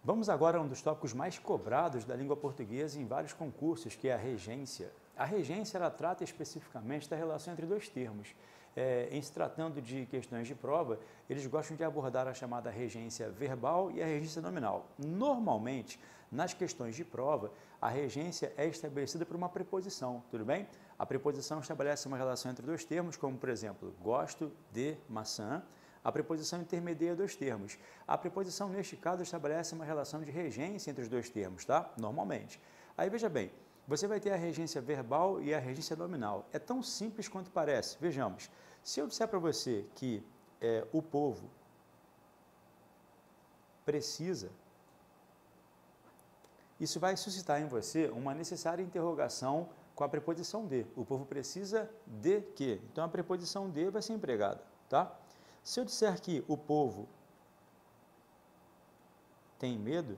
Vamos agora a um dos tópicos mais cobrados da língua portuguesa em vários concursos, que é a regência. A regência ela trata especificamente da relação entre dois termos. Em se tratando de questões de prova, eles gostam de abordar a chamada regência verbal e a regência nominal. Normalmente, nas questões de prova, a regência é estabelecida por uma preposição, tudo bem? A preposição estabelece uma relação entre dois termos, como por exemplo, gosto de maçã. A preposição intermedia dois termos. A preposição, neste caso, estabelece uma relação de regência entre os dois termos, tá? Normalmente. Aí, veja bem, você vai ter a regência verbal e a regência nominal. É tão simples quanto parece. Vejamos, se eu disser para você que o povo precisa, isso vai suscitar em você uma necessária interrogação com a preposição de. O povo precisa de quê? Então, a preposição de vai ser empregada, tá? Se eu disser que o povo tem medo,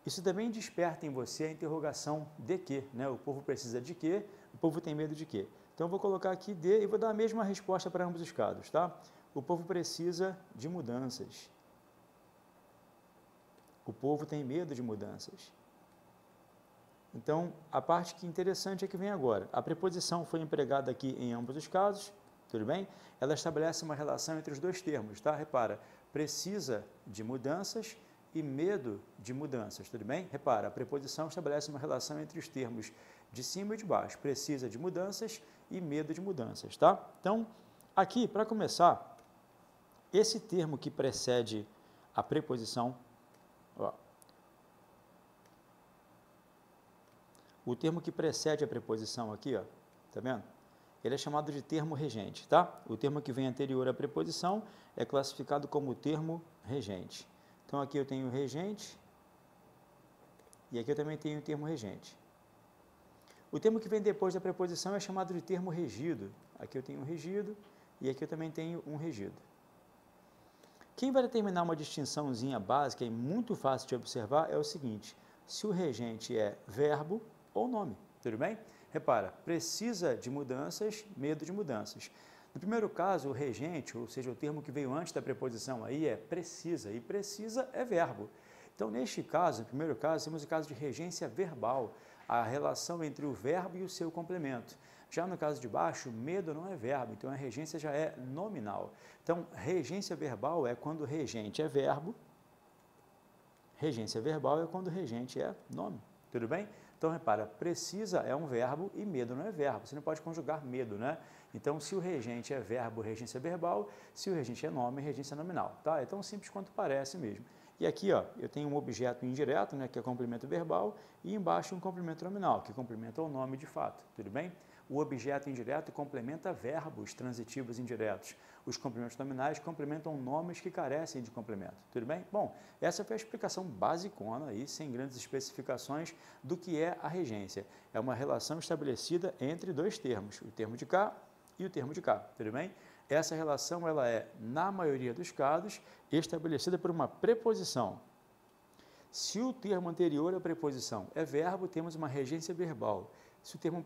isso também desperta em você a interrogação de quê, né? O povo precisa de quê? O povo tem medo de quê? Então, eu vou colocar aqui de e vou dar a mesma resposta para ambos os casos, tá? O povo precisa de mudanças. O povo tem medo de mudanças. Então, a parte que interessante é que vem agora. A preposição foi empregada aqui em ambos os casos, tudo bem? Ela estabelece uma relação entre os dois termos, tá? Repara, precisa de mudanças e medo de mudanças, tudo bem? Repara, a preposição estabelece uma relação entre os termos de cima e de baixo. Precisa de mudanças e medo de mudanças, tá? Então, aqui, para começar, esse termo que precede a preposição, ó, o termo que precede a preposição aqui, ó, tá vendo? Ele é chamado de termo regente, tá? O termo que vem anterior à preposição é classificado como termo regente. Então, aqui eu tenho regente e aqui eu também tenho o termo regente. O termo que vem depois da preposição é chamado de termo regido. Aqui eu tenho um regido e aqui eu também tenho um regido. Quem vai determinar uma distinçãozinha básica e muito fácil de observar é o seguinte: se o regente é verbo ou nome, tudo bem? Repara, precisa de mudanças, medo de mudanças. No primeiro caso, o regente, ou seja, o termo que veio antes da preposição aí é precisa, e precisa é verbo. Então, neste caso, no primeiro caso, temos o caso de regência verbal, a relação entre o verbo e o seu complemento. Já no caso de baixo, medo não é verbo, então a regência já é nominal. Então, regência verbal é quando o regente é verbo, regência verbal é quando o regente é nome, tudo bem? Então, repara, precisa é um verbo e medo não é verbo. Você não pode conjugar medo, né? Então, se o regente é verbo, regência verbal. Se o regente é nome, regência nominal, tá? É tão simples quanto parece mesmo. E aqui, ó, eu tenho um objeto indireto, né, que é complemento verbal, e embaixo um complemento nominal, que complementa o nome de fato, tudo bem? O objeto indireto complementa verbos transitivos indiretos. Os complementos nominais complementam nomes que carecem de complemento, tudo bem? Bom, essa foi a explicação basicona aí, sem grandes especificações, do que é a regência. É uma relação estabelecida entre dois termos, o termo de cá e o termo de cá, tudo bem? Essa relação ela é, na maioria dos casos, estabelecida por uma preposição. Se o termo anterior à preposição é verbo, temos uma regência verbal. Se o termo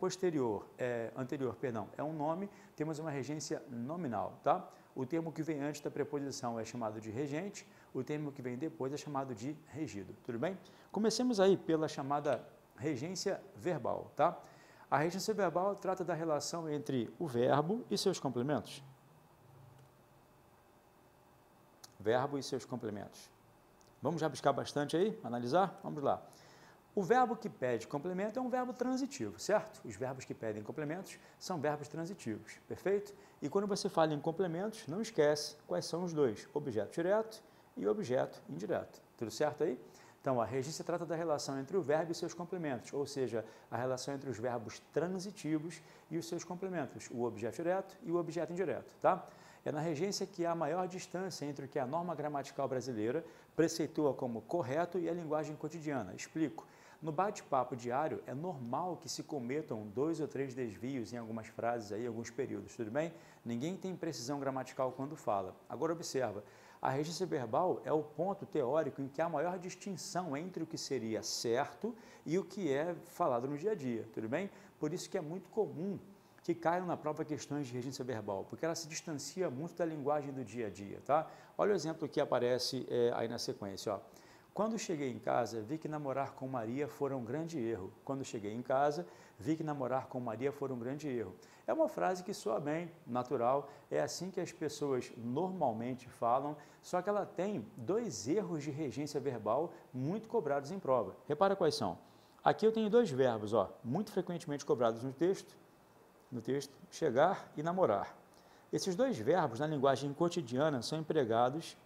anterior é um nome, temos uma regência nominal, tá? O termo que vem antes da preposição é chamado de regente, o termo que vem depois é chamado de regido, tudo bem? Comecemos aí pela chamada regência verbal, tá? A regência verbal trata da relação entre o verbo e seus complementos. Verbo e seus complementos. Vamos já buscar bastante aí, analisar? Vamos lá. O verbo que pede complemento é um verbo transitivo, certo? Os verbos que pedem complementos são verbos transitivos, perfeito? E quando você fala em complementos, não esquece quais são os dois, objeto direto e objeto indireto. Tudo certo aí? Então, a regência trata da relação entre o verbo e seus complementos, ou seja, a relação entre os verbos transitivos e os seus complementos, o objeto direto e o objeto indireto, tá? É na regência que há a maior distância entre o que a norma gramatical brasileira preceitua como correto e a linguagem cotidiana. Explico. No bate-papo diário, é normal que se cometam 2 ou 3 desvios em algumas frases, aí, em alguns períodos, tudo bem? Ninguém tem precisão gramatical quando fala. Agora, observa, a regência verbal é o ponto teórico em que há a maior distinção entre o que seria certo e o que é falado no dia a dia, tudo bem? Por isso que é muito comum que caiam na prova questões de regência verbal, porque ela se distancia muito da linguagem do dia a dia, tá? Olha o exemplo que aparece aí na sequência, ó. Quando cheguei em casa, vi que namorar com Maria fora um grande erro. Quando cheguei em casa, vi que namorar com Maria fora um grande erro. É uma frase que soa bem, natural, é assim que as pessoas normalmente falam, só que ela tem dois erros de regência verbal muito cobrados em prova. Repara quais são. Aqui eu tenho dois verbos, ó, muito frequentemente cobrados no texto, chegar e namorar. Esses dois verbos, na linguagem cotidiana, são empregados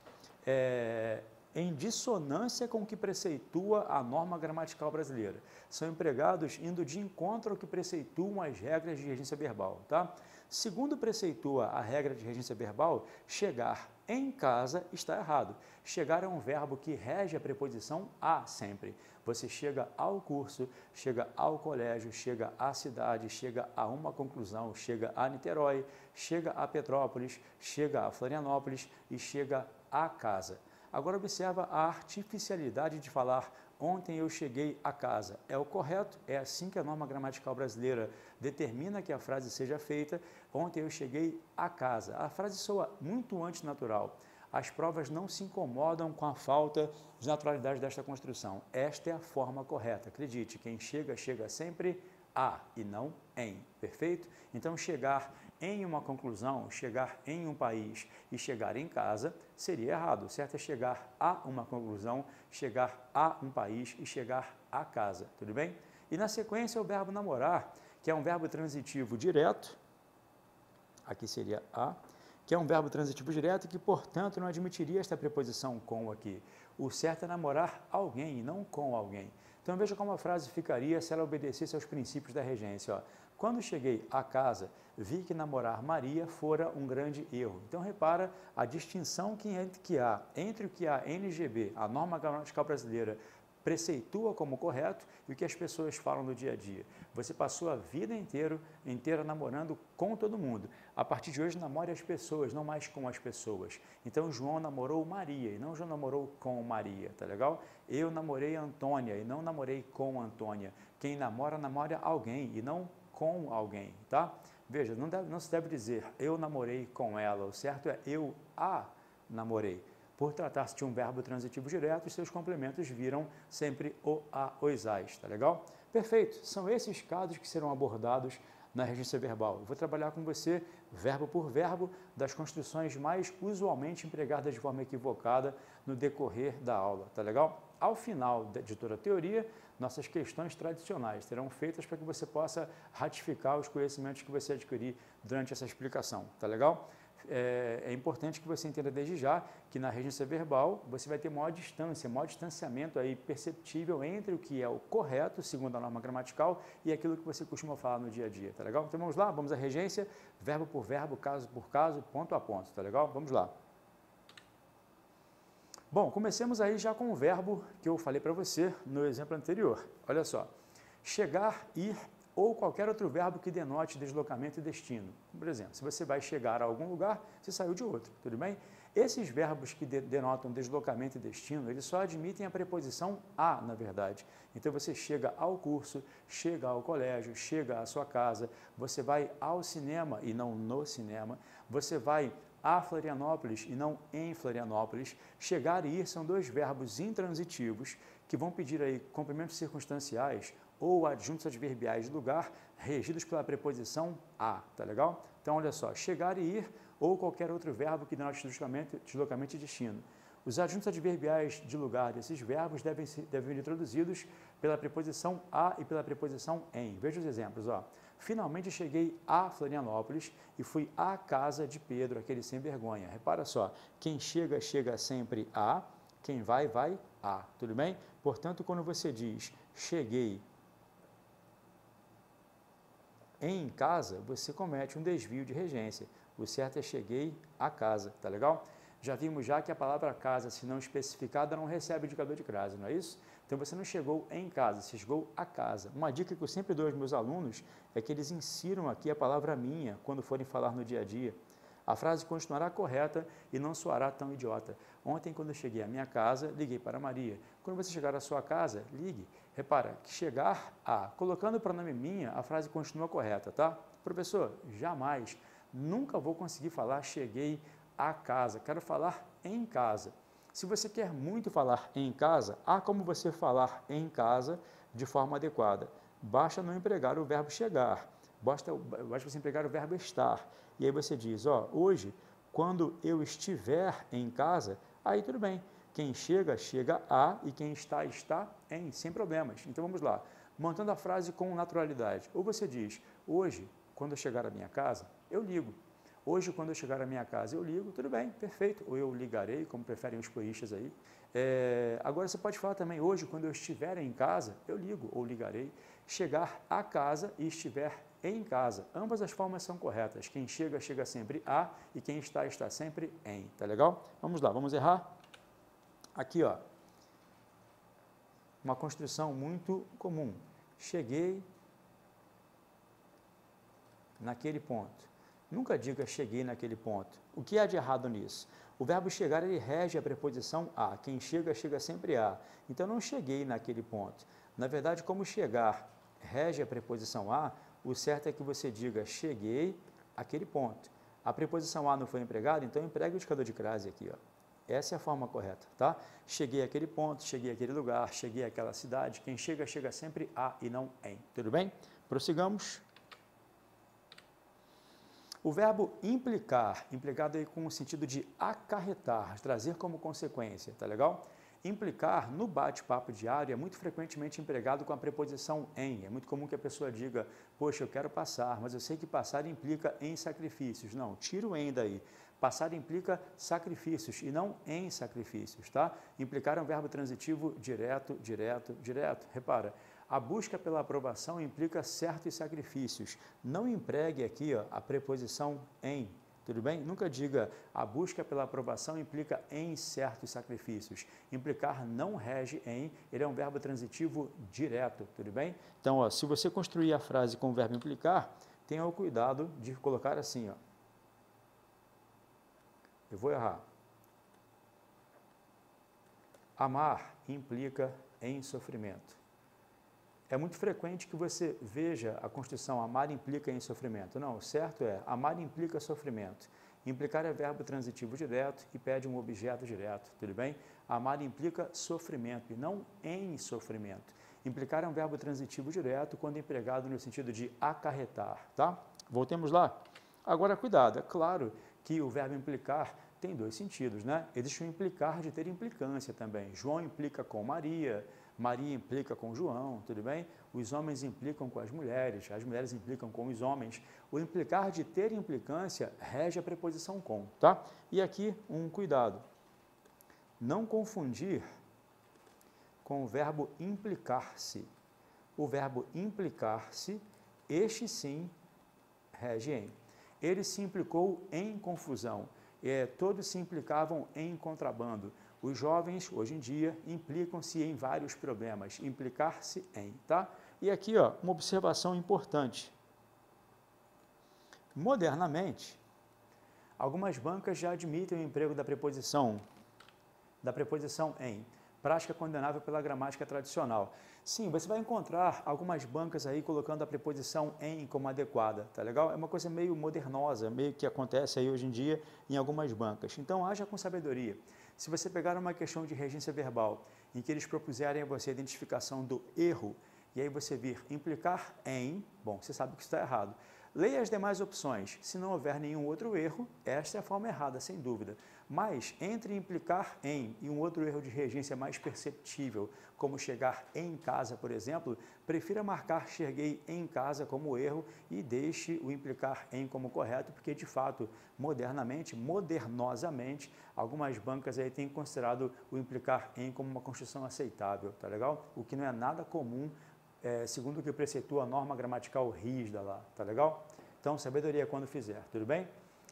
em dissonância com o que preceitua a norma gramatical brasileira. São empregados indo de encontro ao que preceituam as regras de regência verbal, tá? Segundo preceitua a regra de regência verbal, chegar em casa está errado. Chegar é um verbo que rege a preposição a sempre. Você chega ao curso, chega ao colégio, chega à cidade, chega a uma conclusão, chega a Niterói, chega a Petrópolis, chega a Florianópolis e chega a casa. Agora observa a artificialidade de falar ontem eu cheguei a casa. É o correto? É assim que a norma gramatical brasileira determina que a frase seja feita. Ontem eu cheguei a casa. A frase soa muito antinatural. As provas não se incomodam com a falta de naturalidade desta construção. Esta é a forma correta. Acredite, quem chega, chega sempre a e não em. Perfeito? Então, chegar em uma conclusão, chegar em um país e chegar em casa seria errado. O certo é chegar a uma conclusão, chegar a um país e chegar a casa. Tudo bem? E na sequência o verbo namorar, que é um verbo transitivo direto, aqui seria a, que é um verbo transitivo direto que, portanto, não admitiria esta preposição com aqui. O certo é namorar alguém e não com alguém. Então, veja como a frase ficaria se ela obedecesse aos princípios da regência. Ó. Quando cheguei a casa, vi que namorar Maria fora um grande erro. Então, repara a distinção que há entre o que a NGB, a norma gramatical brasileira, preceitua como correto e o que as pessoas falam no dia a dia. Você passou a vida inteira namorando com todo mundo. A partir de hoje, namore as pessoas, não mais com as pessoas. Então, João namorou Maria e não João namorou com Maria, tá legal? Eu namorei Antônia e não namorei com Antônia. Quem namora, namora alguém e não com alguém, tá? Veja, não se deve dizer eu namorei com ela, o certo é eu a namorei. Por tratar-se de um verbo transitivo direto, os seus complementos viram sempre o, a, os, as, tá legal? Perfeito, são esses casos que serão abordados na regência verbal. Eu vou trabalhar com você, verbo por verbo, das construções mais usualmente empregadas de forma equivocada no decorrer da aula, tá legal? Ao final de toda a teoria, nossas questões tradicionais serão feitas para que você possa ratificar os conhecimentos que você adquirir durante essa explicação, tá legal? É importante que você entenda desde já que na regência verbal você vai ter maior distância, maior distanciamento aí perceptível entre o que é o correto, segundo a norma gramatical, e aquilo que você costuma falar no dia a dia, tá legal? Então vamos lá, vamos à regência, verbo por verbo, caso por caso, ponto a ponto, tá legal? Vamos lá. Bom, comecemos aí já com o verbo que eu falei para você no exemplo anterior. Olha só, chegar, ir ou qualquer outro verbo que denote deslocamento e destino. Por exemplo, se você vai chegar a algum lugar, você saiu de outro, tudo bem? Esses verbos que denotam deslocamento e destino, eles só admitem a preposição a, na verdade. Então, você chega ao curso, chega ao colégio, chega à sua casa, você vai ao cinema e não no cinema, você vai a Florianópolis e não em Florianópolis. Chegar e ir são dois verbos intransitivos que vão pedir aí complementos circunstanciais ou adjuntos adverbiais de lugar regidos pela preposição a, tá legal? Então, olha só, chegar e ir ou qualquer outro verbo que denote deslocamento e destino. Os adjuntos adverbiais de lugar desses verbos devem ser introduzidos pela preposição a e pela preposição em. Veja os exemplos, ó. Finalmente cheguei a Florianópolis e fui à casa de Pedro, aquele sem vergonha. Repara só, quem chega, chega sempre a, quem vai, vai a. Tudo bem? Portanto, quando você diz cheguei em casa, você comete um desvio de regência. O certo é cheguei a casa, tá legal? Já vimos já que a palavra casa, se não especificada, não recebe indicador de crase, não é isso? Então, você não chegou em casa, você chegou a casa. Uma dica que eu sempre dou aos meus alunos é que eles insiram aqui a palavra minha quando forem falar no dia a dia. A frase continuará correta e não soará tão idiota. Ontem, quando eu cheguei à minha casa, liguei para Maria. Quando você chegar à sua casa, ligue. Repara que chegar a, colocando o pronome minha, a frase continua correta, tá? Professor, jamais, nunca vou conseguir falar cheguei a casa, quero falar em casa. Se você quer muito falar em casa, há como você falar em casa de forma adequada. Basta não empregar o verbo chegar, basta você empregar o verbo estar. E aí você diz, ó, hoje, quando eu estiver em casa, aí tudo bem. Quem chega, chega a, e quem está, está em, sem problemas. Então vamos lá, montando a frase com naturalidade. Ou você diz, hoje, quando eu chegar à minha casa, eu ligo. Hoje, quando eu chegar à minha casa, eu ligo, tudo bem, perfeito. Ou eu ligarei, como preferem os puristas aí. Agora, você pode falar também, hoje, quando eu estiver em casa, eu ligo ou ligarei. Chegar a casa e estiver em casa. Ambas as formas são corretas. Quem chega, chega sempre a, e quem está, está sempre em. Tá legal? Vamos lá, vamos errar? Aqui, ó, uma construção muito comum. Cheguei naquele ponto. Nunca diga cheguei naquele ponto. O que há de errado nisso? O verbo chegar, ele rege a preposição a. Quem chega, chega sempre a. Então, não cheguei naquele ponto. Na verdade, como chegar rege a preposição a, o certo é que você diga cheguei àquele ponto. A preposição a não foi empregada, então empregue o indicador de crase aqui, ó. Essa é a forma correta, tá? Cheguei àquele ponto, cheguei àquele lugar, cheguei àquela cidade. Quem chega, chega sempre a e não em. Tudo bem? Prossigamos. O verbo implicar, implicado aí com o sentido de acarretar, trazer como consequência, tá legal? Implicar, no bate-papo diário, é muito frequentemente empregado com a preposição em. É muito comum que a pessoa diga, poxa, eu quero passar, mas eu sei que passar implica em sacrifícios. Não, tira o em daí. Passar implica sacrifícios e não em sacrifícios, tá? Implicar é um verbo transitivo direto, direto, direto. Repara, a busca pela aprovação implica certos sacrifícios. Não empregue aqui, ó, a preposição em. Tudo bem? Nunca diga a busca pela aprovação implica em certos sacrifícios. Implicar não rege em, ele é um verbo transitivo direto, tudo bem? Então, ó, se você construir a frase com o verbo implicar, tenha o cuidado de colocar assim, ó. Eu vou errar. Amar implica em sofrimento. É muito frequente que você veja a construção amar implica em sofrimento. Não, o certo é amar implica sofrimento. Implicar é verbo transitivo direto e pede um objeto direto, tudo bem? Amar implica sofrimento e não em sofrimento. Implicar é um verbo transitivo direto quando empregado no sentido de acarretar, tá? Voltemos lá. Agora, cuidado, é claro que o verbo implicar tem dois sentidos, né? Existe o implicar de ter implicância também. João implica com Maria, Maria implica com João, tudo bem? Os homens implicam com as mulheres implicam com os homens. O implicar de ter implicância rege a preposição com, tá? E aqui um cuidado. Não confundir com o verbo implicar-se. O verbo implicar-se, este sim, rege em. Ele se implicou em confusão. Todos se implicavam em contrabando. Os jovens, hoje em dia, implicam-se em vários problemas. Implicar-se em, tá? E aqui, ó, uma observação importante. Modernamente, algumas bancas já admitem o emprego da preposição em. Prática condenável pela gramática tradicional. Sim, você vai encontrar algumas bancas aí colocando a preposição em como adequada, tá legal? É uma coisa meio modernosa, meio que acontece aí hoje em dia em algumas bancas. Então, haja com sabedoria. Se você pegar uma questão de regência verbal, em que eles propuserem a você a identificação do erro, e aí você vir implicar em, bom, você sabe que está errado. Leia as demais opções. Se não houver nenhum outro erro, esta é a forma errada, sem dúvida. Mas, entre implicar em e um outro erro de regência mais perceptível, como chegar em casa, por exemplo, prefira marcar cheguei em casa como erro e deixe o implicar em como correto, porque, de fato, modernosamente, algumas bancas aí têm considerado o implicar em como uma construção aceitável, tá legal? O que não é nada comum, segundo o que preceitua a norma gramatical rígida lá, tá legal? Então, sabedoria quando fizer, tudo bem?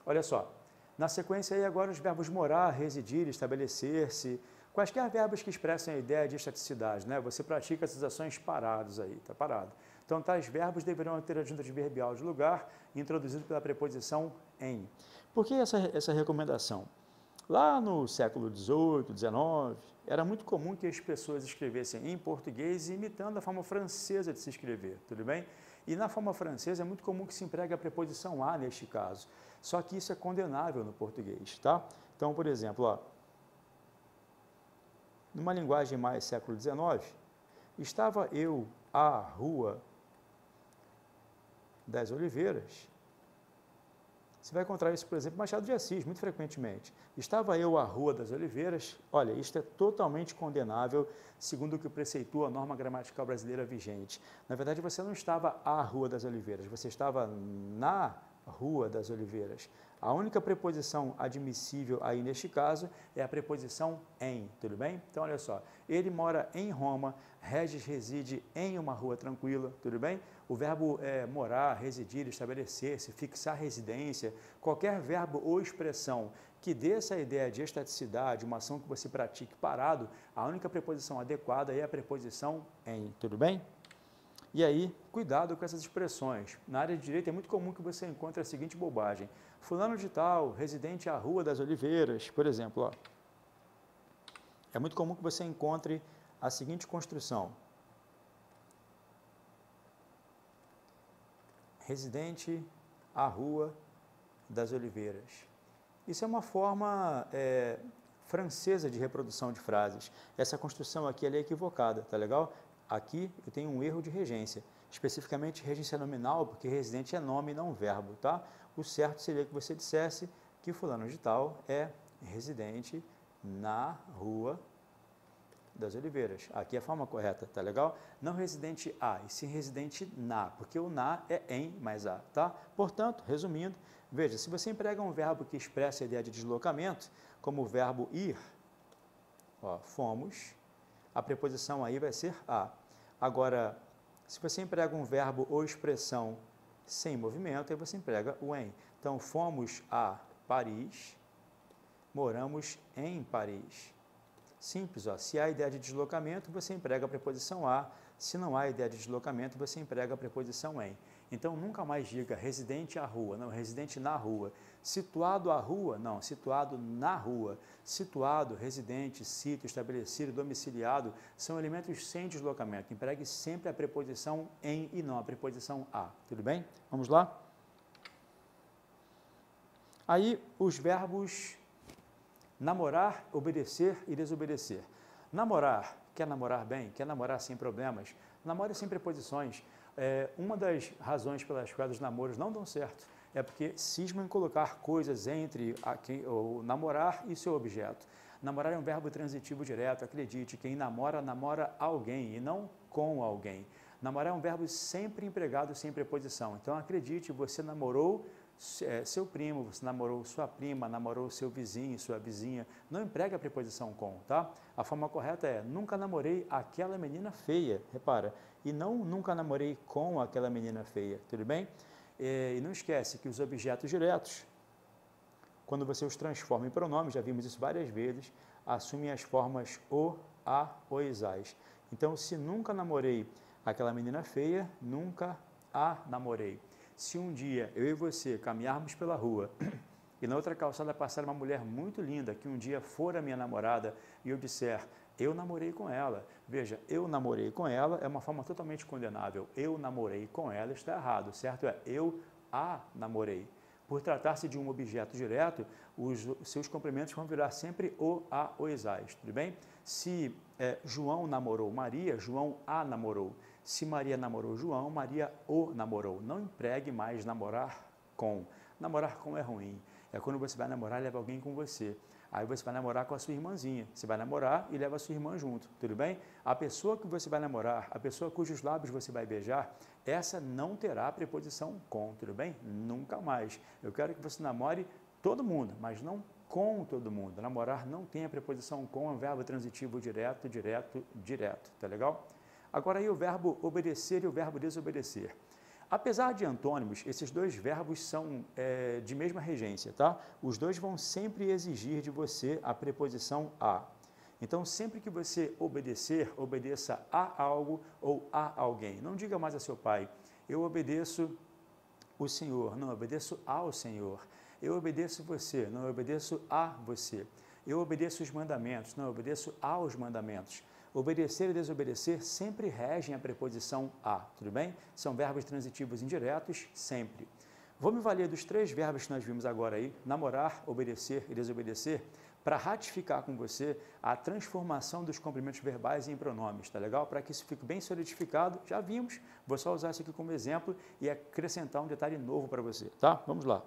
Olha só, na sequência aí agora os verbos morar, residir, estabelecer-se, quaisquer verbos que expressam a ideia de estaticidade, né? Você pratica essas ações parados aí, tá parado. Então, tais verbos deverão ter adjunto adverbial de lugar, introduzido pela preposição em. Por que essa recomendação? Lá no século XVIII, XIX, era muito comum que as pessoas escrevessem em português imitando a forma francesa de se escrever, tudo bem? E na forma francesa é muito comum que se empregue a preposição a neste caso. Só que isso é condenável no português, tá? Então, por exemplo, ó, numa linguagem mais século XIX, estava eu à Rua das Oliveiras. Você vai encontrar isso, por exemplo, em Machado de Assis, muito frequentemente. Estava eu à Rua das Oliveiras. Olha, isto é totalmente condenável, segundo o que preceitua a norma gramatical brasileira vigente. Na verdade, você não estava à Rua das Oliveiras, você estava na Rua das Oliveiras. A única preposição admissível aí neste caso é a preposição em, tudo bem? Então, olha só, ele mora em Roma, Regis reside em uma rua tranquila, tudo bem? O verbo morar, residir, estabelecer-se, fixar residência, qualquer verbo ou expressão que dê essa ideia de estaticidade, uma ação que você pratique parado, a única preposição adequada é a preposição em, tudo bem? E aí, cuidado com essas expressões. Na área de direito é muito comum que você encontre a seguinte bobagem. Fulano de tal, residente à Rua das Oliveiras, por exemplo. Ó. É muito comum que você encontre a seguinte construção. Residente à Rua das Oliveiras. Isso é uma forma francesa de reprodução de frases. Essa construção aqui ela é equivocada, tá legal? Aqui eu tenho um erro de regência, especificamente regência nominal, porque residente é nome e não verbo, tá? O certo seria que você dissesse que fulano de tal é residente na Rua das Oliveiras. Aqui é a forma correta, tá legal? Não residente a, e sim residente na, porque o na é em mais a, tá? Portanto, resumindo, veja, se você emprega um verbo que expressa a ideia de deslocamento, como o verbo ir, ó, fomos, a preposição aí vai ser a. Agora, se você emprega um verbo ou expressão sem movimento, aí você emprega o em. Então, fomos a Paris, moramos em Paris. Simples, ó. Se há ideia de deslocamento, você emprega a preposição a. Se não há ideia de deslocamento, você emprega a preposição em. Então, nunca mais diga residente à rua, não, residente na rua. Situado à rua, não, situado na rua. Situado, residente, sítio, estabelecido, domiciliado, são elementos sem deslocamento. Empregue sempre a preposição em e não a preposição a. Tudo bem? Vamos lá? Aí, os verbos namorar, obedecer e desobedecer. Namorar, quer namorar bem, quer namorar sem problemas, namore sem preposições. Uma das razões pelas quais os namoros não dão certo é porque cismam em colocar coisas entre o namorar e seu objeto. Namorar é um verbo transitivo direto, acredite, quem namora, namora alguém e não com alguém. Namorar é um verbo sempre empregado sem preposição. Então, acredite, você namorou seu primo, você namorou sua prima, namorou seu vizinho, sua vizinha, não emprega a preposição com, tá? A forma correta é, nunca namorei aquela menina feia, repara, e não nunca namorei com aquela menina feia, tudo bem? E não esquece que os objetos diretos, quando você os transforma em pronomes, já vimos isso várias vezes, assumem as formas o, a, os, as. Então, se nunca namorei aquela menina feia, nunca a namorei. Se um dia eu e você caminharmos pela rua e na outra calçada passar uma mulher muito linda, que um dia for a minha namorada, e eu disser, eu namorei com ela. Veja, eu namorei com ela é uma forma totalmente condenável. Eu namorei com ela está errado, certo? É eu a namorei. Por tratar-se de um objeto direto, os seus complementos vão virar sempre o, a, os, as, tudo bem? Se João namorou Maria, João a namorou. Se Maria namorou João, Maria o namorou. Não empregue mais namorar com. Namorar com é ruim. É quando você vai namorar e leva alguém com você. Aí você vai namorar com a sua irmãzinha. Você vai namorar e leva a sua irmã junto, tudo bem? A pessoa que você vai namorar, a pessoa cujos lábios você vai beijar, essa não terá preposição com, tudo bem? Nunca mais. Eu quero que você namore todo mundo, mas não com todo mundo. Namorar não tem a preposição com, é um verbo transitivo direto, direto, direto, tá legal? Agora aí o verbo obedecer e o verbo desobedecer. Apesar de antônimos, esses dois verbos são de mesma regência, tá? Os dois vão sempre exigir de você a preposição a. Então, sempre que você obedecer, obedeça a algo ou a alguém. Não diga mais a seu pai, eu obedeço o Senhor, não, eu obedeço ao Senhor. Eu obedeço você, não, eu obedeço a você. Eu obedeço os mandamentos, não, eu obedeço aos mandamentos. Obedecer e desobedecer sempre regem a preposição a, tudo bem? São verbos transitivos indiretos, sempre. Vou me valer dos 3 verbos que nós vimos agora aí, namorar, obedecer e desobedecer, para ratificar com você a transformação dos complementos verbais em pronomes, tá legal? Para que isso fique bem solidificado, já vimos, vou só usar isso aqui como exemplo e acrescentar um detalhe novo para você, tá? Vamos lá.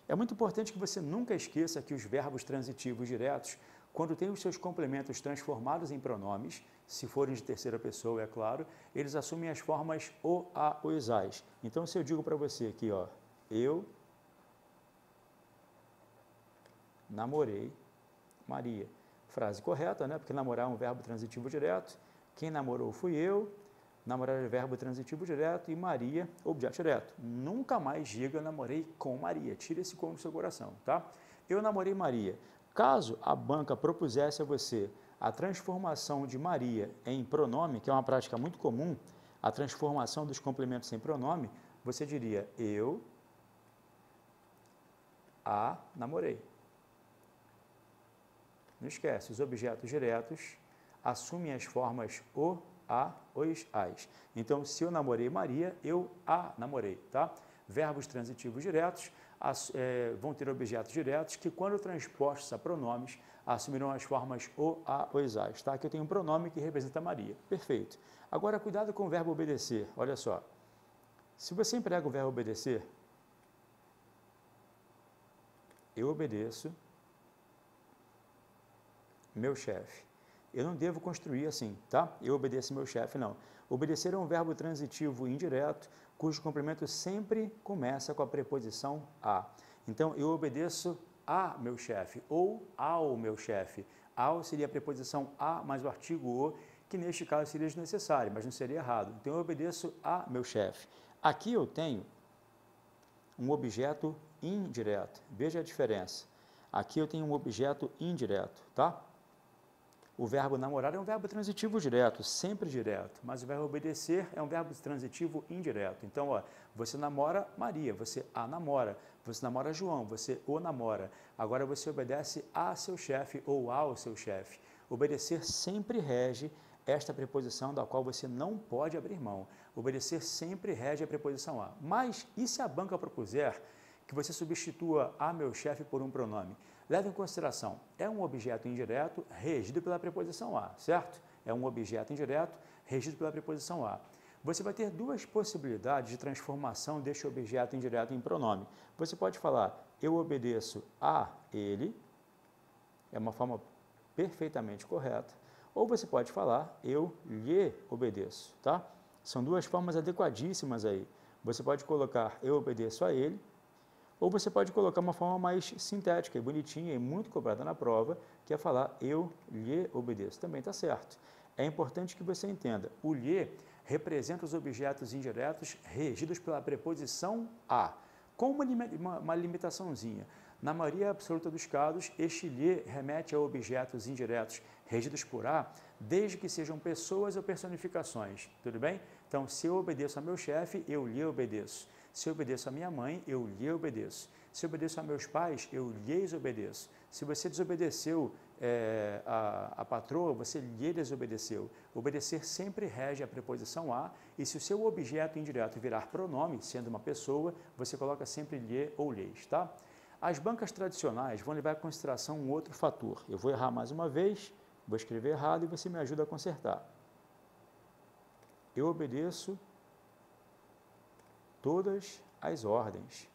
É muito importante que você nunca esqueça que os verbos transitivos diretos, quando têm os seus complementos transformados em pronomes, se forem de terceira pessoa, é claro, eles assumem as formas o, a, os, as. Então, se eu digo para você aqui, ó, eu namorei Maria. Frase correta, né? Porque namorar é um verbo transitivo direto. Quem namorou fui eu. Namorar é verbo transitivo direto e Maria, objeto direto. Nunca mais diga namorei com Maria. Tire esse com do seu coração, tá? Eu namorei Maria. Caso a banca propusesse a você a transformação de Maria em pronome, que é uma prática muito comum, a transformação dos complementos em pronome, você diria eu a namorei. Não esquece, os objetos diretos assumem as formas o, a, os, as. Então, se eu namorei Maria, eu a namorei, tá? Verbos transitivos diretos vão ter objetos diretos que, quando transpostos a pronomes, assumirão as formas o, a, os, as, tá? Aqui eu tenho um pronome que representa Maria. Perfeito. Agora, cuidado com o verbo obedecer. Olha só. Se você emprega o verbo obedecer, eu obedeço meu chefe. Eu não devo construir assim, tá? Eu obedeço meu chefe, não. Obedecer é um verbo transitivo indireto, cujo complemento sempre começa com a preposição a. Então, eu obedeço a meu chefe ou ao meu chefe. Ao seria a preposição a mais o artigo o, que neste caso seria desnecessário, mas não seria errado. Então, eu obedeço a meu chefe. Aqui eu tenho um objeto indireto. Veja a diferença. Aqui eu tenho um objeto indireto, tá? O verbo namorar é um verbo transitivo direto, sempre direto, mas o verbo obedecer é um verbo transitivo indireto. Então, ó, você namora Maria, você a namora, você namora João, você o namora. Agora você obedece a seu chefe ou ao seu chefe. Obedecer sempre rege esta preposição da qual você não pode abrir mão. Obedecer sempre rege a preposição a. Mas, e se a banca propuser que você substitua a meu chefe por um pronome? Leve em consideração, é um objeto indireto regido pela preposição a, certo? É um objeto indireto regido pela preposição a. Você vai ter 2 possibilidades de transformação deste objeto indireto em pronome. Você pode falar, eu obedeço a ele, é uma forma perfeitamente correta, ou você pode falar, eu lhe obedeço, tá? São 2 formas adequadíssimas aí. Você pode colocar, eu obedeço a ele, ou você pode colocar uma forma mais sintética e bonitinha e muito cobrada na prova, que é falar eu lhe obedeço. Também está certo. É importante que você entenda, o lhe representa os objetos indiretos regidos pela preposição a, com uma limitaçãozinha. Na maioria absoluta dos casos, este lhe remete a objetos indiretos regidos por a, desde que sejam pessoas ou personificações, tudo bem? Então, se eu obedeço a meu chefe, eu lhe obedeço. Se eu obedeço a minha mãe, eu lhe obedeço. Se eu obedeço a meus pais, eu lhes obedeço. Se você desobedeceu a patroa, você lhe desobedeceu. Obedecer sempre rege a preposição a, e se o seu objeto indireto virar pronome, sendo uma pessoa, você coloca sempre lhe ou lhes, tá? As bancas tradicionais vão levar em consideração um outro fator. Eu vou errar mais uma vez, vou escrever errado e você me ajuda a consertar. Eu obedeço todas as ordens.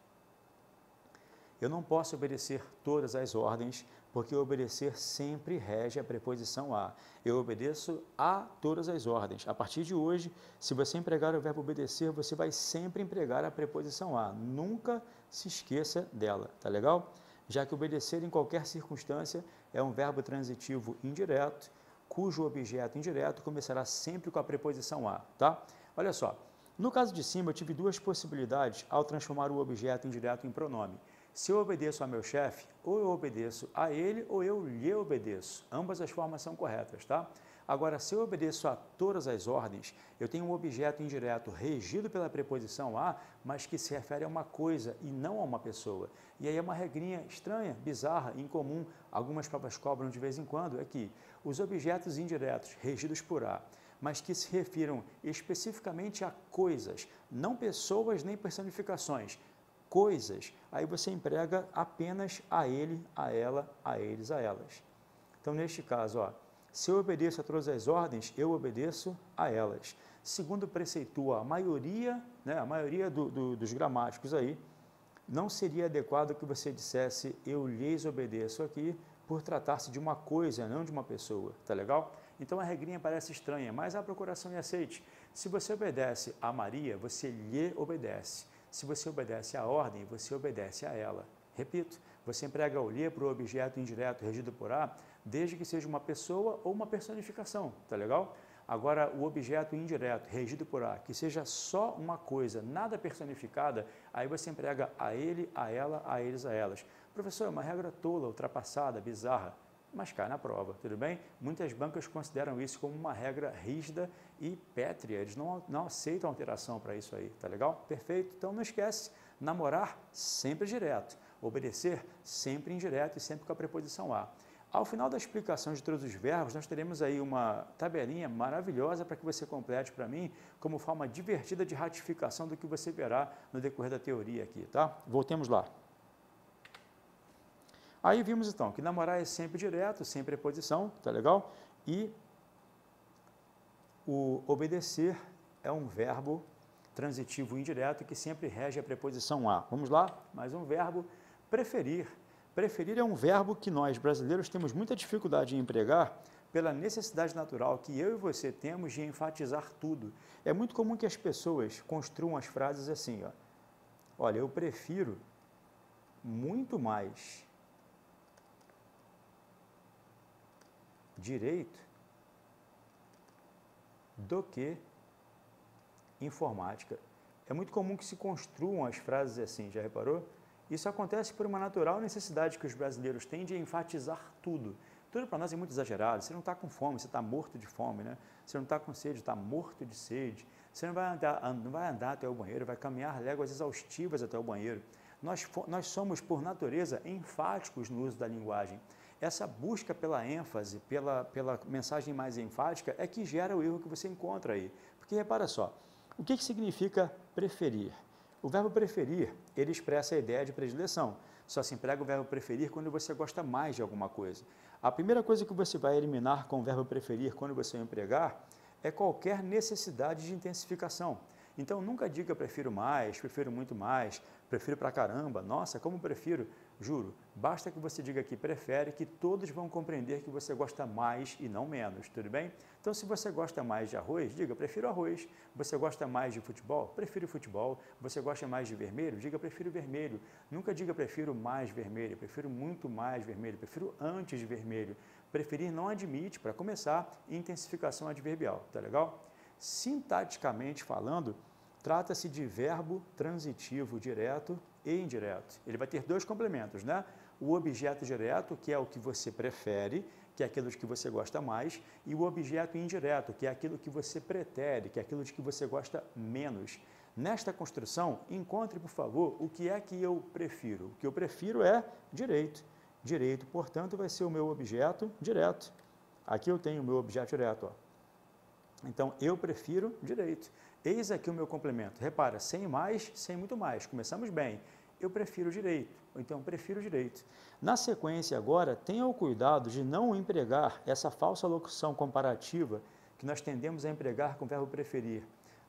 Eu não posso obedecer todas as ordens, porque obedecer sempre rege a preposição a. Eu obedeço a todas as ordens. A partir de hoje, se você empregar o verbo obedecer, você vai sempre empregar a preposição a. Nunca se esqueça dela, tá legal? Já que obedecer em qualquer circunstância é um verbo transitivo indireto, cujo objeto indireto começará sempre com a preposição a, tá? Olha só. No caso de cima, eu tive 2 possibilidades ao transformar o objeto indireto em pronome. Se eu obedeço ao meu chefe, ou eu obedeço a ele ou eu lhe obedeço. Ambas as formas são corretas, tá? Agora, se eu obedeço a todas as ordens, eu tenho um objeto indireto regido pela preposição a, mas que se refere a uma coisa e não a uma pessoa. E aí é uma regrinha estranha, bizarra, incomum, algumas provas cobram de vez em quando, é que os objetos indiretos regidos por a, mas que se refiram especificamente a coisas, não pessoas nem personificações, coisas, aí você emprega apenas a ele, a ela, a eles, a elas. Então, neste caso, ó, se eu obedeço a todas as ordens, eu obedeço a elas. Segundo preceitua a maioria, né, a maioria dos gramáticos aí, não seria adequado que você dissesse eu lhes obedeço aqui, por tratar-se de uma coisa, não de uma pessoa, tá legal? Então a regrinha parece estranha, mas há procuração e aceite. Se você obedece a Maria, você lhe obedece. Se você obedece à ordem, você obedece a ela. Repito, você emprega o lhe para o objeto indireto regido por a, desde que seja uma pessoa ou uma personificação, tá legal? Agora, o objeto indireto regido por a, que seja só uma coisa, nada personificada, aí você emprega a ele, a ela, a eles, a elas. Professor, é uma regra tola, ultrapassada, bizarra, mas cai na prova, tudo bem? Muitas bancas consideram isso como uma regra rígida e pétrea, eles não aceitam alteração para isso aí, tá legal? Perfeito, então não esquece, namorar sempre direto, obedecer sempre indireto e sempre com a preposição a. Ao final da explicação de todos os verbos, nós teremos aí uma tabelinha maravilhosa para que você complete para mim, como forma divertida de ratificação do que você verá no decorrer da teoria aqui, tá? Voltemos lá. Aí vimos então que namorar é sempre direto, sem preposição, tá legal? E o obedecer é um verbo transitivo indireto que sempre rege a preposição a. Vamos lá? Mais um verbo, preferir. Preferir é um verbo que nós, brasileiros, temos muita dificuldade em empregar pela necessidade natural que eu e você temos de enfatizar tudo. É muito comum que as pessoas construam as frases assim, ó. Olha, eu prefiro muito mais direito do que informática. É muito comum que se construam as frases assim, já reparou? Isso acontece por uma natural necessidade que os brasileiros têm de enfatizar tudo. Tudo para nós é muito exagerado. Você não está com fome, você está morto de fome, né? Você não está com sede, está morto de sede. Você não vai andar até o banheiro, vai caminhar léguas exaustivas até o banheiro. Nós somos, por natureza, enfáticos no uso da linguagem. Essa busca pela ênfase, pela mensagem mais enfática, é que gera o erro que você encontra aí. Porque, repara só, o que significa preferir? O verbo preferir, ele expressa a ideia de predileção. Só se emprega o verbo preferir quando você gosta mais de alguma coisa. A primeira coisa que você vai eliminar com o verbo preferir quando você o empregar é qualquer necessidade de intensificação. Então, nunca diga prefiro mais, prefiro muito mais, prefiro pra caramba, nossa, como prefiro. Juro, basta que você diga que prefere, que todos vão compreender que você gosta mais e não menos, tudo bem? Então, se você gosta mais de arroz, diga prefiro arroz. Você gosta mais de futebol? Prefiro futebol. Você gosta mais de vermelho? Diga prefiro vermelho. Nunca diga prefiro mais vermelho, prefiro muito mais vermelho, prefiro antes de vermelho. Preferir não admite, para começar, intensificação adverbial, tá legal? Sintaticamente falando, trata-se de verbo transitivo direto e indireto. Ele vai ter dois complementos, né? O objeto direto, que é o que você prefere, que é aquilo de que você gosta mais, e o objeto indireto, que é aquilo que você pretere, que é aquilo de que você gosta menos. Nesta construção, encontre, por favor, o que é que eu prefiro. O que eu prefiro é direito. Direito, portanto, vai ser o meu objeto direto. Aqui eu tenho o meu objeto direto, ó. Então, eu prefiro direito. Eis aqui o meu complemento. Repara, sem mais, sem muito mais. Começamos bem. Eu prefiro direito, ou então prefiro direito. Na sequência agora, tenha o cuidado de não empregar essa falsa locução comparativa que nós tendemos a empregar com o verbo preferir.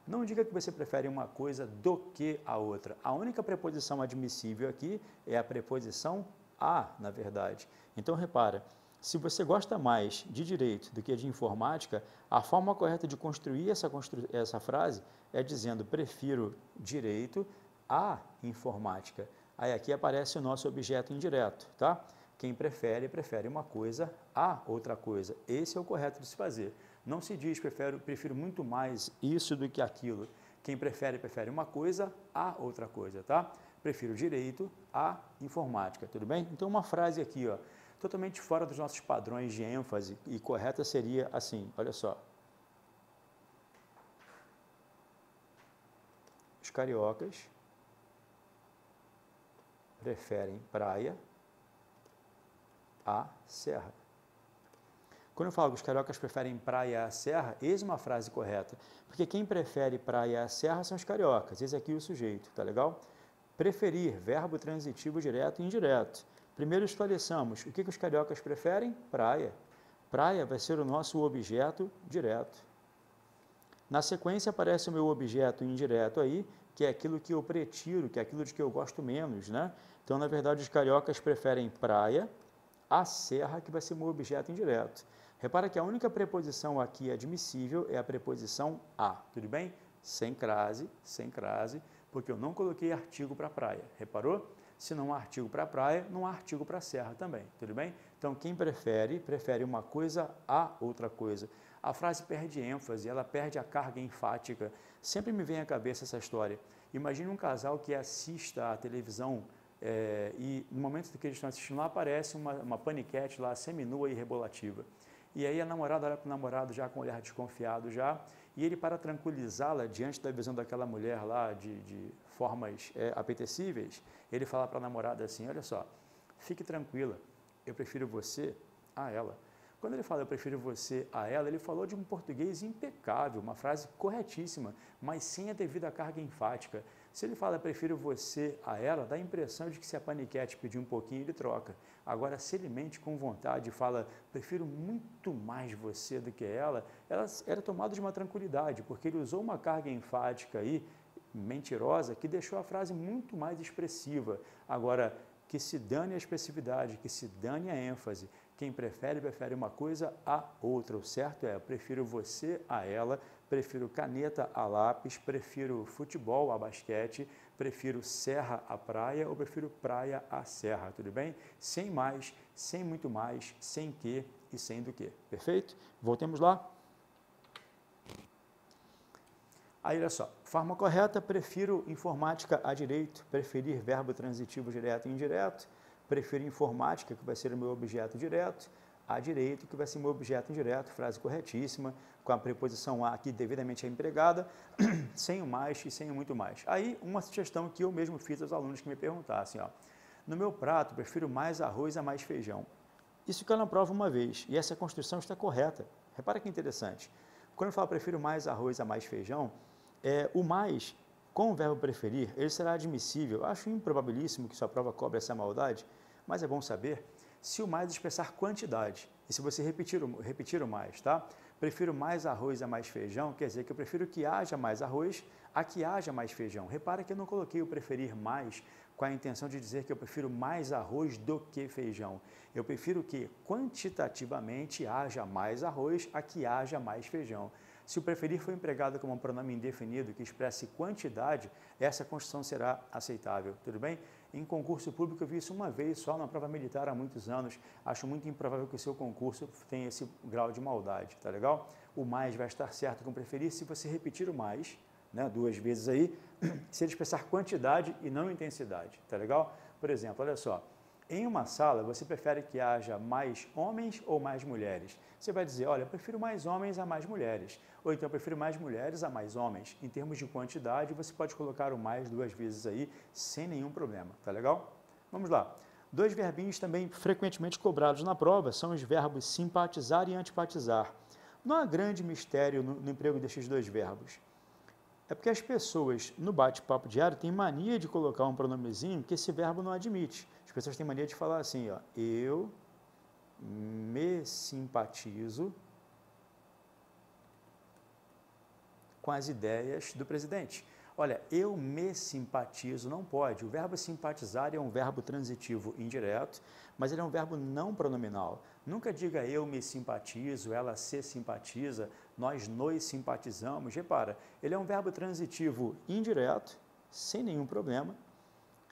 Não diga que você prefere uma coisa do que a outra. A única preposição admissível aqui é a preposição a, na verdade. Então, repara, se você gosta mais de direito do que de informática, a forma correta de construir essa frase é dizendo prefiro direito a informática. Aí aqui aparece o nosso objeto indireto, tá? Quem prefere, prefere uma coisa a outra coisa. Esse é o correto de se fazer. Não se diz prefiro muito mais isso do que aquilo. Quem prefere, prefere uma coisa a outra coisa, tá? prefiro direito à informática, tudo bem? Então, uma frase aqui, ó, totalmente fora dos nossos padrões de ênfase e correta seria assim, olha só. Os cariocas preferem praia à serra. Quando eu falo que os cariocas preferem praia à serra, eis uma frase correta, porque quem prefere praia à serra são os cariocas, esse aqui é o sujeito, tá legal? Preferir, verbo transitivo direto e indireto. Primeiro esclareçamos, o que os cariocas preferem? Praia. Praia vai ser o nosso objeto direto. Na sequência aparece o meu objeto indireto aí, que é aquilo que eu pretiro, que é aquilo de que eu gosto menos, né? Então, na verdade, os cariocas preferem praia à serra, que vai ser o meu objeto indireto. Repara que a única preposição aqui admissível é a preposição a, tudo bem? Sem crase, porque eu não coloquei artigo para praia, reparou? Se não há artigo para praia, não há artigo para serra também, tudo bem? Então, quem prefere uma coisa a outra coisa. A frase perde ênfase, ela perde a carga enfática. Sempre me vem à cabeça essa história. Imagine um casal que assista à televisão e no momento que eles estão assistindo lá, aparece uma paniquete lá, seminua e rebolativa. E aí a namorada olha para o namorado já com um olhar desconfiado já, e ele, para tranquilizá-la diante da visão daquela mulher lá de formas apetecíveis, ele fala para a namorada assim, olha só, fique tranquila, eu prefiro você a ela. Quando ele fala eu prefiro você a ela, ele falou de um português impecável, uma frase corretíssima, mas sem a devida carga enfática. Se ele fala eu prefiro você a ela, dá a impressão de que se a paniquete pedir um pouquinho, ele troca. Agora, se ele mente com vontade e fala prefiro muito mais você do que ela era tomado de uma tranquilidade, porque ele usou uma carga enfática aí, mentirosa, que deixou a frase muito mais expressiva. Agora, que se dane a expressividade, que se dane a ênfase. Quem prefere uma coisa a outra. O certo é, eu prefiro você a ela, prefiro caneta a lápis, prefiro futebol a basquete, prefiro serra a praia ou prefiro praia a serra, tudo bem? Sem mais, sem muito mais, sem que e sem do que. Perfeito? Voltemos lá. Aí, olha só, forma correta, prefiro informática a direito, preferir verbo transitivo direto e indireto, prefiro informática, que vai ser o meu objeto direto, a direito, que vai ser o meu objeto indireto, frase corretíssima, com a preposição a aqui devidamente empregada, sem o mais e sem o muito mais. Aí, uma sugestão que eu mesmo fiz aos alunos que me perguntassem, ó, no meu prato, prefiro mais arroz a mais feijão. Isso caiu na prova uma vez, e essa construção está correta. Repara que interessante. Quando eu falo prefiro mais arroz a mais feijão, o mais, com o verbo preferir, ele será admissível. Acho improbabilíssimo que sua prova cobre essa maldade, mas é bom saber se o mais expressar quantidade. E se você repetir o mais, tá? Prefiro mais arroz a mais feijão, quer dizer que eu prefiro que haja mais arroz a que haja mais feijão. Repara que eu não coloquei o preferir mais com a intenção de dizer que eu prefiro mais arroz do que feijão. Eu prefiro que quantitativamente haja mais arroz a que haja mais feijão. Se o preferir for empregado como um pronome indefinido que expresse quantidade, essa construção será aceitável, tudo bem? Em concurso público eu vi isso uma vez só na prova militar há muitos anos. Acho muito improvável que o seu concurso tenha esse grau de maldade, tá legal? O mais vai estar certo com preferir se você repetir o mais, né, 2 vezes aí, se ele expressar quantidade e não intensidade, tá legal? Por exemplo, olha só, em uma sala você prefere que haja mais homens ou mais mulheres? Você vai dizer, olha, eu prefiro mais homens a mais mulheres, ou então eu prefiro mais mulheres a mais homens. Em termos de quantidade, você pode colocar o mais 2 vezes aí, sem nenhum problema, tá legal? Vamos lá. 2 verbinhos também frequentemente cobrados na prova são os verbos simpatizar e antipatizar. Não há grande mistério no emprego destes 2 verbos. É porque as pessoas, no bate-papo diário, têm mania de colocar um pronomezinho que esse verbo não admite. As pessoas têm mania de falar assim, ó, eu me simpatizo com as ideias do presidente. Olha, eu me simpatizo não pode. O verbo simpatizar é um verbo transitivo indireto, mas ele é um verbo não pronominal. Nunca diga eu me simpatizo, ela se simpatiza, nós nos simpatizamos. Repara, ele é um verbo transitivo indireto, sem nenhum problema,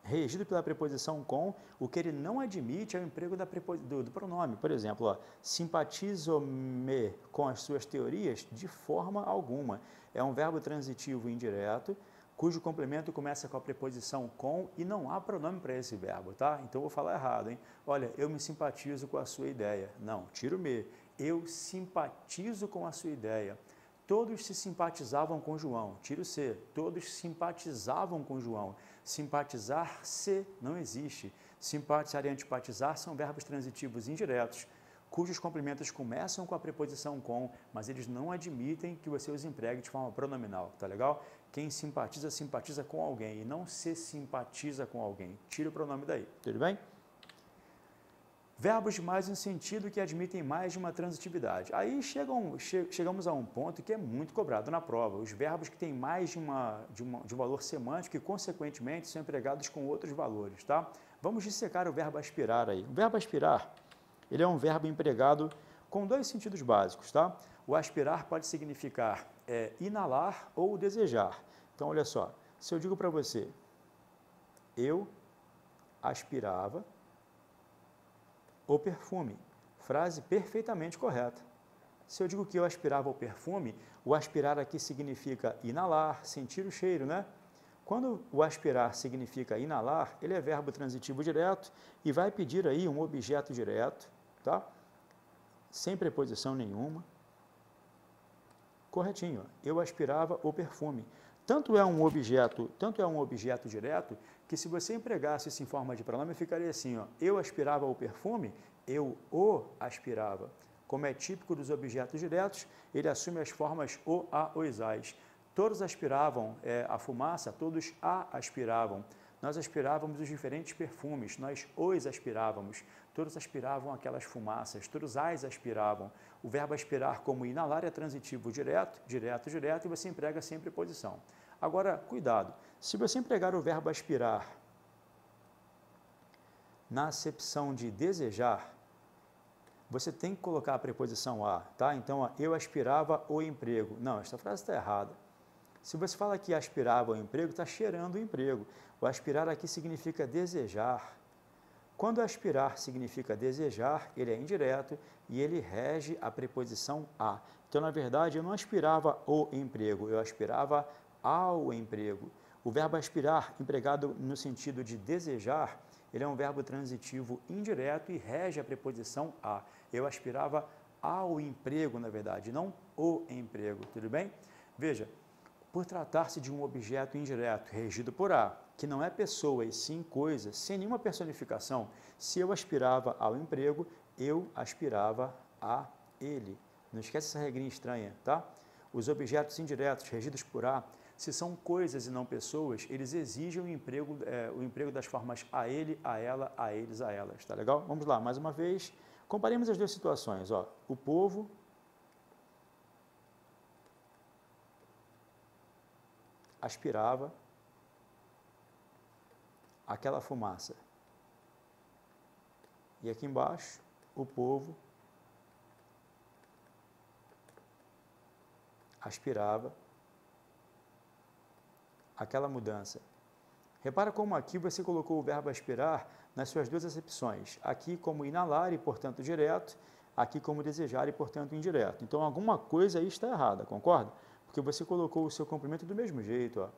regido pela preposição com, o que ele não admite é o emprego do pronome. Por exemplo, ó, simpatizo-me com as suas teorias de forma alguma. É um verbo transitivo indireto, cujo complemento começa com a preposição com e não há pronome para esse verbo, tá? Então, eu vou falar errado, hein? Olha, eu me simpatizo com a sua ideia. Não, tira o me. Eu simpatizo com a sua ideia. Todos se simpatizavam com João. Tira o se. Todos simpatizavam com João. Simpatizar-se não existe. Simpatizar e antipatizar são verbos transitivos indiretos, cujos complementos começam com a preposição com, mas eles não admitem que você os empregue de forma pronominal, tá legal? Quem simpatiza, simpatiza com alguém e não se simpatiza com alguém. Tira o pronome daí, tudo bem? Verbos de mais um sentido que admitem mais de uma transitividade. Aí chegamos a um ponto que é muito cobrado na prova. Os verbos que têm mais de um valor semântico e, consequentemente, são empregados com outros valores, tá? Vamos dissecar o verbo aspirar aí. O verbo aspirar, ele é um verbo empregado com dois sentidos básicos, tá? O aspirar pode significar inalar ou desejar. Então, olha só, se eu digo para você, eu aspirava o perfume, frase perfeitamente correta. Se eu digo que eu aspirava o perfume, o aspirar aqui significa inalar, sentir o cheiro, né? Quando o aspirar significa inalar, ele é verbo transitivo direto e vai pedir aí um objeto direto, tá? Sem preposição nenhuma. Corretinho, eu aspirava o perfume. Tanto é um objeto direto, que se você empregasse isso em forma de pronome, ficaria assim, ó, eu aspirava o perfume, eu o aspirava. Como é típico dos objetos diretos, ele assume as formas o, a, os, as. Todos aspiravam a fumaça, todos a aspiravam. Nós aspirávamos os diferentes perfumes, nós os aspirávamos. Todos aspiravam aquelas fumaças, todos as aspiravam. O verbo aspirar como inalar é transitivo direto, direto, direto, e você emprega sem preposição. Agora, cuidado, se você empregar o verbo aspirar na acepção de desejar, você tem que colocar a preposição a, tá? Então, ó, eu aspirava o emprego. Não, essa frase está errada. Se você fala que aspirava o emprego, está cheirando o emprego. O aspirar aqui significa desejar. Quando aspirar significa desejar, ele é indireto e ele rege a preposição a. Então, na verdade, eu não aspirava o emprego, eu aspirava ao emprego. O verbo aspirar, empregado no sentido de desejar, ele é um verbo transitivo indireto e rege a preposição a. Eu aspirava ao emprego, na verdade, não o emprego, tudo bem? Veja, por tratar-se de um objeto indireto, regido por a, que não é pessoa e sim coisa, sem nenhuma personificação, se eu aspirava ao emprego, eu aspirava a ele. Não esquece essa regrinha estranha, tá? Os objetos indiretos, regidos por a, se são coisas e não pessoas, eles exigem o emprego das formas a ele, a ela, a eles, a elas, tá legal? Vamos lá, mais uma vez, comparemos as duas situações, ó. O povo aspirava aquela fumaça. E aqui embaixo, o povo aspirava aquela mudança. Repara como aqui você colocou o verbo aspirar nas suas duas acepções. Aqui como inalar e, portanto, direto. Aqui como desejar e, portanto, indireto. Então, alguma coisa aí está errada, concorda? Porque você colocou o seu complemento do mesmo jeito, ó.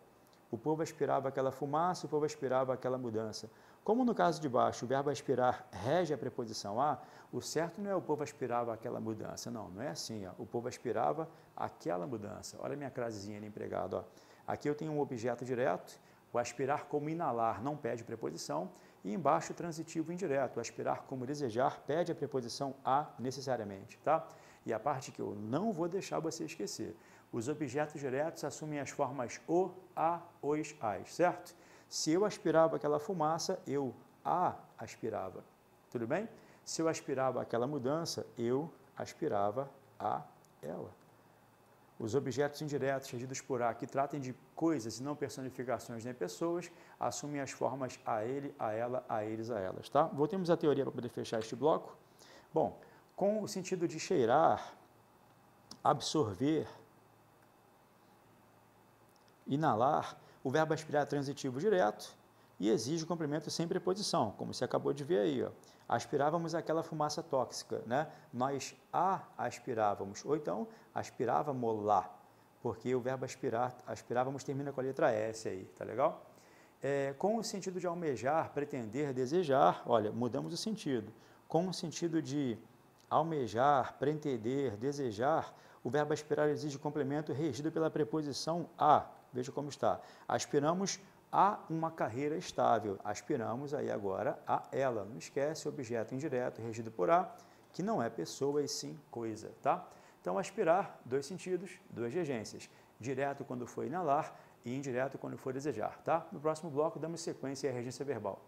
O povo aspirava aquela fumaça, o povo aspirava aquela mudança. Como no caso de baixo, o verbo aspirar rege a preposição a, o certo não é o povo aspirava aquela mudança, não é assim, ó. O povo aspirava aquela mudança. Olha a minha frasezinha ali empregada, ó. Aqui eu tenho um objeto direto, o aspirar como inalar não pede preposição, e embaixo o transitivo indireto, o aspirar como desejar pede a preposição a necessariamente, tá? E a parte que eu não vou deixar você esquecer, os objetos diretos assumem as formas o, a, os, as, certo? Se eu aspirava aquela fumaça, eu a aspirava, tudo bem? Se eu aspirava aquela mudança, eu aspirava a ela. Os objetos indiretos regidos por a, que tratem de coisas e não personificações nem pessoas, assumem as formas a ele, a ela, a eles, a elas, tá? Voltemos à teoria para poder fechar este bloco. Bom, com o sentido de cheirar, absorver, inalar, o verbo aspirar é transitivo direto e exige complemento sem preposição, como você acabou de ver aí, ó. Aspirávamos aquela fumaça tóxica, né? Nós a aspirávamos, ou então aspirávamos lá. porque o verbo aspirar, aspirávamos termina com a letra S aí, tá legal? Com o sentido de almejar, pretender, desejar, olha, mudamos o sentido. Com o sentido de almejar, pretender, desejar, o verbo aspirar exige complemento regido pela preposição a. Veja como está. Aspiramos a uma carreira estável. Aspiramos aí agora a ela. Não esquece, objeto indireto regido por a, que não é pessoa e sim coisa, tá? Então, aspirar, dois sentidos, duas regências. Direto quando for inalar e indireto quando for desejar, tá? No próximo bloco, damos sequência à regência verbal.